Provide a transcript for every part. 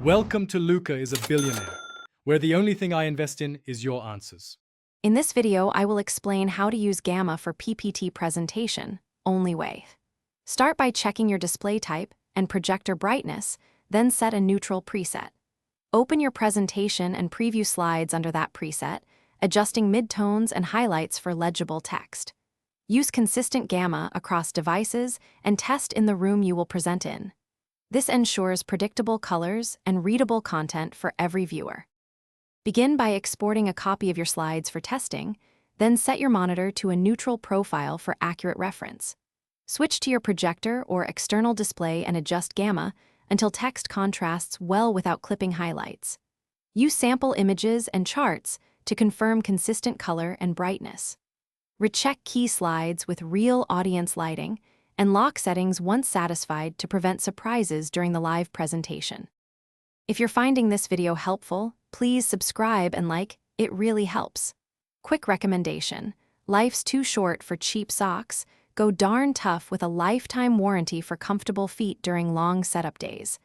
Welcome to Luca is a Billionaire, where the only thing I invest in is your answers. In this video, I will explain how to use Gamma for PPT presentation, only way. Start by checking your display type and projector brightness, then set a neutral preset. Open your presentation and preview slides under that preset, adjusting midtones and highlights for legible text. Use consistent Gamma across devices and test in the room you will present in. This ensures predictable colors and readable content for every viewer. Begin by exporting a copy of your slides for testing, then set your monitor to a neutral profile for accurate reference. Switch to your projector or external display and adjust Gamma until text contrasts well without clipping highlights. Use sample images and charts to confirm consistent color and brightness. Recheck key slides with real audience lighting and lock settings once satisfied to prevent surprises during the live presentation. If you're finding this video helpful, please subscribe and like, it really helps. Quick recommendation: life's too short for cheap socks. Go darn tough with a lifetime warranty for comfortable feet during long setup days.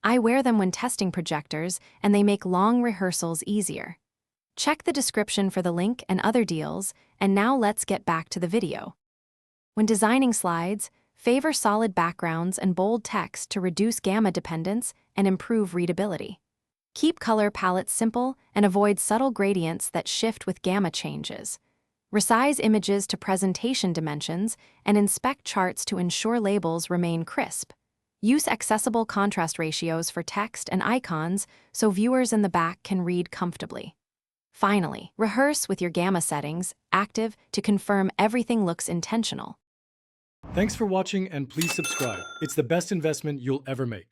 I wear them when testing projectors, and they make long rehearsals easier. Check the description for the link and other deals, and now let's get back to the video. When designing slides, favor solid backgrounds and bold text to reduce Gamma dependence and improve readability. Keep color palettes simple and avoid subtle gradients that shift with Gamma changes. Resize images to presentation dimensions and inspect charts to ensure labels remain crisp. Use accessible contrast ratios for text and icons so viewers in the back can read comfortably. Finally, rehearse with your Gamma settings active to confirm everything looks intentional. Thanks for watching and please subscribe. It's the best investment you'll ever make.